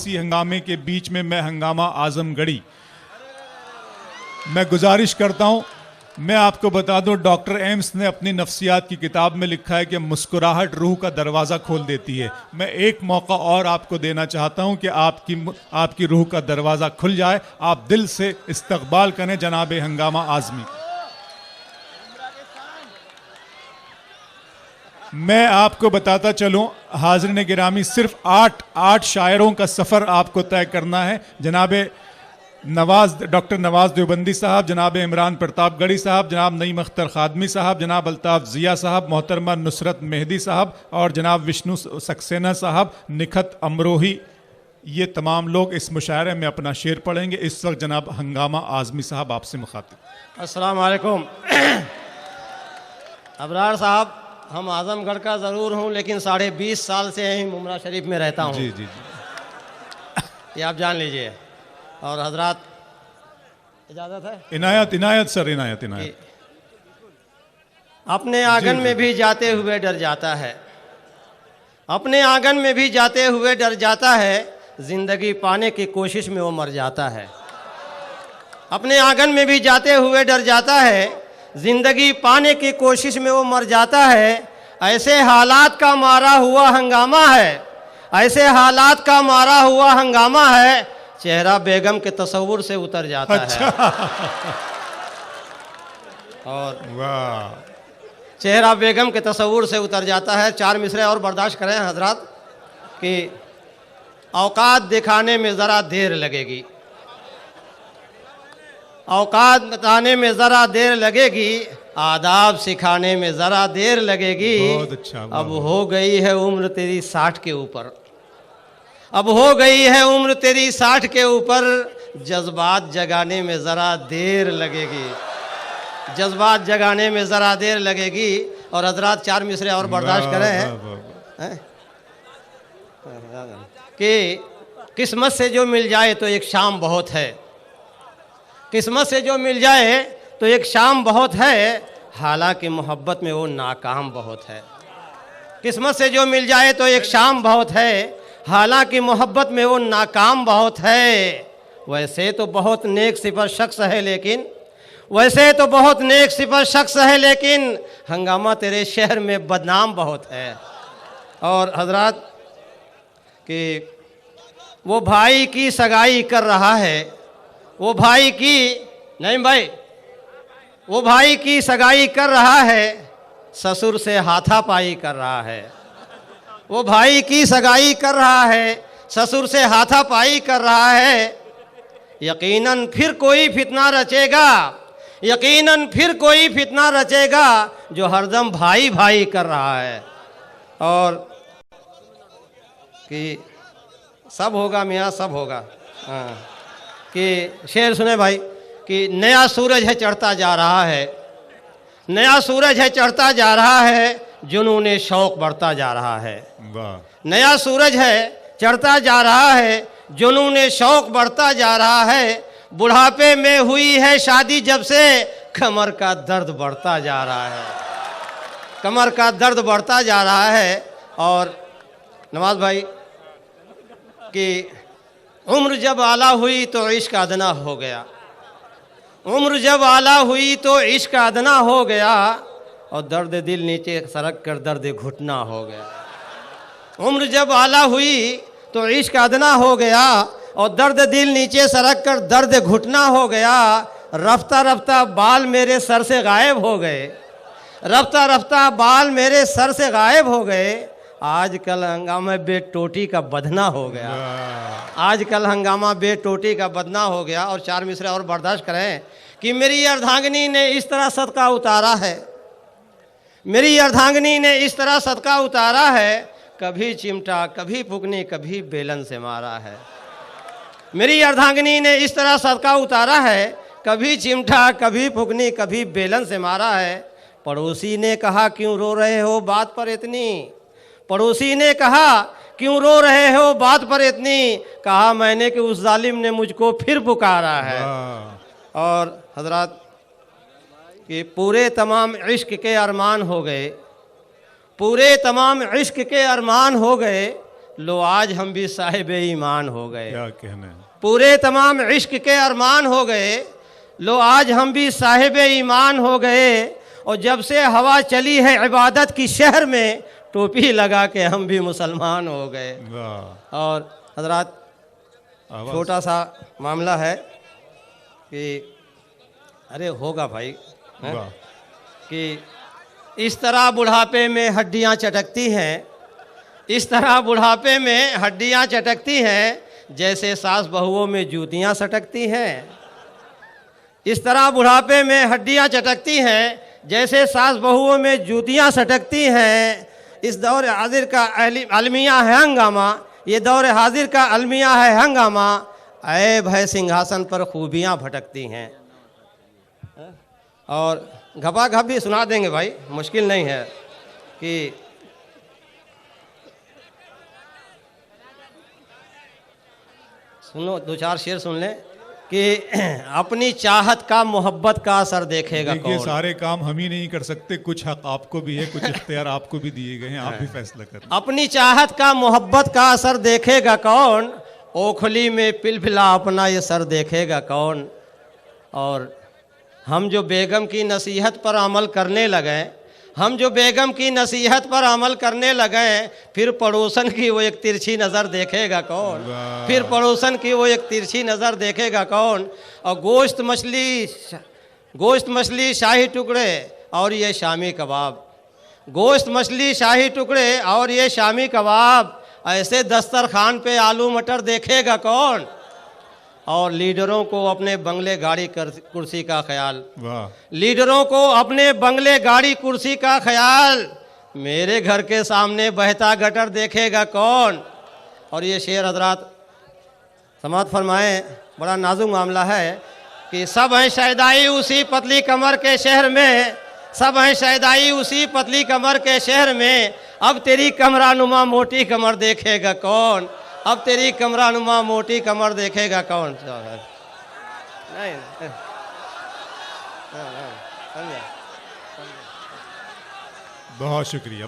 इसी हंगामे के बीच में मैं हंगामा आजमगढ़ी मैं गुजारिश करता हूं। मैं आपको बता दूं, डॉक्टर एम्स ने अपनी नफ्सियात की किताब में लिखा है कि मुस्कुराहट रूह का दरवाज़ा खोल देती है। मैं एक मौका और आपको देना चाहता हूं कि आपकी रूह का दरवाज़ा खुल जाए, आप दिल से इस्तकबाल करें जनाब हंगामा आज़मी। मैं आपको बताता चलूं, हाज़िरीन गिरामी, सिर्फ आठ शायरों का सफ़र आपको तय करना है। जनाब डॉक्टर नवाज देवबंदी साहब, जनाब इमरान प्रतापगढ़ी साहब, जनाब नईम अख्तर खादमी साहब, जनाब अल्ताफ़ ज़िया साहब, मोहतरमा नुसरत मेहदी साहब और जनाब विष्णु सक्सेना साहब, निखत अमरोही, ये तमाम लोग इस मुशायरे में अपना शेर पढ़ेंगे। इस वक्त जनाब हंगामा आज़मी साहब आपसे मुखातिब। अस्सलाम वालेकुम। अबरार साहब, हम आज़मगढ़ का ज़रूर हूँ, लेकिन 20.5 साल से यहीं मुमरा शरीफ में रहता हूँ। जी जी जी, ये आप जान लीजिए। और हजरात, इजाज़त है? इनायत सर, इनायत। अपने आंगन में भी जाते हुए डर जाता है, अपने आंगन में भी जाते हुए डर जाता है, जिंदगी पाने की कोशिश में वो मर जाता है। अपने आंगन में भी जाते हुए डर जाता है, जिंदगी पाने की कोशिश में वो मर जाता है। ऐसे हालात का मारा हुआ हंगामा है, ऐसे हालात का मारा हुआ हंगामा है, चेहरा बेगम के तस्वुर से उतर जाता है। और वाह, चेहरा बेगम के तस्वुर से उतर जाता है। 4 मिसरे और बर्दाश्त करें हजरात कि औकात दिखाने में ज़रा देर लगेगी, औकात बताने में ज़रा देर लगेगी, आदाब सिखाने में ज़रा देर लगेगी। बहुत अच्छा। अब हो गई है उम्र तेरी 60 के ऊपर, अब हो गई है उम्र तेरी 60 के ऊपर, जज्बात जगाने में ज़रा देर लगेगी, जज्बात जगाने में ज़रा देर लगेगी। और हजरात 4 मिसरे और बर्दाश्त करें कि किस्मत से जो मिल जाए तो एक शाम बहुत है, किस्मत से जो मिल जाए तो एक शाम बहुत है, हालांकि मोहब्बत में वो नाकाम बहुत है। किस्मत से जो मिल जाए तो एक शाम बहुत है, हालांकि मोहब्बत में वो नाकाम बहुत है। वैसे तो बहुत नेक सिफर शख्स है लेकिन, वैसे तो बहुत नेक सिफर शख्स है लेकिन, हंगामा तेरे शहर में बदनाम बहुत है। और हजरात कि वो भाई की सगाई कर रहा है, वो भाई की नहीं भाई, वो भाई की सगाई कर रहा है, ससुर से हाथापाई कर रहा है। वो भाई की सगाई कर रहा है, ससुर से हाथापाई कर रहा है। यकीनन फिर कोई फितना रचेगा, यकीनन फिर कोई फितना रचेगा, जो हरदम भाई भाई कर रहा है। और कि सब होगा मियाँ, सब होगा। हाँ, कि शेर सुने भाई कि नया सूरज है चढ़ता जा रहा है, नया सूरज है चढ़ता जा रहा है, जुनून शौक बढ़ता जा रहा है। वाह, नया सूरज है चढ़ता जा रहा है, जुनून शौक बढ़ता जा रहा है। बुढ़ापे में हुई है शादी जब से, कमर का दर्द बढ़ता जा रहा है, कमर का दर्द बढ़ता जा रहा है। और नवाज भाई कि उम्र जब आला हुई तो इश्क अदना हो गया, उम्र जब आला हुई तो इश्क अदना हो गया, और दर्द दिल नीचे सरक कर दर्द घुटना हो गया। उम्र जब आला हुई तो इश्क अदना हो गया, और दर्द दिल नीचे सरक कर दर्द घुटना हो गया। रफ्ता रफ्ता बाल मेरे सर से गायब हो गए, रफ्ता रफ्ता बाल मेरे सर से गायब हो गए। आजकल हंगामा बेटोटी का बदना हो गया, आजकल हंगामा बेटोटी का बदना हो गया। और 4 मिसरे और बर्दाश्त करें कि मेरी अर्धांगिनी ने इस तरह सदका उतारा है, मेरी अर्धांगिनी ने इस तरह सदका उतारा है, कभी चिमटा कभी फुकनी कभी बेलन से मारा है। मेरी अर्धांगिनी ने इस तरह सदका उतारा है, कभी चिमटा कभी फुकनी कभी बेलन से मारा है। पड़ोसी ने कहा क्यों रो रहे हो बात पर इतनी, पड़ोसी ने कहा क्यों रो रहे हो बात पर इतनी, कहा मैंने कि उस जालिम ने मुझको फिर पुकारा है। और हजरात कि पूरे तमाम इश्क के अरमान हो गए, पूरे तमाम इश्क के अरमान हो गए, लो आज हम भी साहिब ईमान हो गए। क्या कहना है। पूरे तमाम इश्क के अरमान हो गए, लो आज हम भी साहिब ईमान हो गए। और जब से हवा चली है इबादत की शहर में, टोपी लगा के हम भी मुसलमान हो गए। वाह। और हजरात, आवाज़। छोटा सा मामला है कि अरे होगा भाई, हैं? वाह। कि इस तरह बुढ़ापे में हड्डियां चटकती हैं, इस तरह बुढ़ापे में हड्डियां चटकती हैं जैसे सास बहुओं में जूतियां सटकती हैं। इस तरह बुढ़ापे में हड्डियां चटकती हैं जैसे सास बहुओं में जूतियां सटकती हैं। इस दौर हाजिर का अलमिया है हंगामा, ये दौर हाजिर का अलमिया है हंगामा। ऐब है सिंहासन पर खूबियां भटकती हैं। और घपा भी सुना देंगे भाई, मुश्किल नहीं है कि सुनो, दो चार शेर सुन लें कि अपनी चाहत का मोहब्बत का असर देखेगा देखिए, कौन। सारे काम हम ही नहीं कर सकते, कुछ हक आपको भी है, कुछ इख्तियार आपको भी दिए गए हैं, आप भी फैसला करें। अपनी चाहत का मोहब्बत का असर देखेगा कौन, ओखली में पिलपिला अपना ये सर देखेगा कौन। और हम जो बेगम की नसीहत पर अमल करने लगे, हम जो बेगम की नसीहत पर अमल करने लगे, फिर पड़ोसन की वो एक तिरछी नज़र देखेगा कौन, फिर पड़ोसन की वो एक तिरछी नज़र देखेगा कौन। और गोश्त मछली शाही टुकड़े और ये शामी कबाब, गोश्त मछली शाही टुकड़े और ये शामी कबाब, ऐसे दस्तरखान पे आलू मटर देखेगा कौन। और लीडरों को अपने बंगले गाड़ी कुर्सी का ख्याल, वाह। लीडरों को अपने बंगले गाड़ी कुर्सी का ख्याल, मेरे घर के सामने बहता गटर देखेगा कौन। और ये शेर हजरात समात फरमाएं, बड़ा नाजुक मामला है कि सब हैं शहदाई उसी पतली कमर के शहर में, सब हैं शहदाई उसी पतली कमर के शहर में। अब तेरी कमरानुमा मोटी कमर देखेगा कौन, अब तेरी कमरानुमा मोटी कमर देखेगा कौन। नहीं, बहुत शुक्रिया।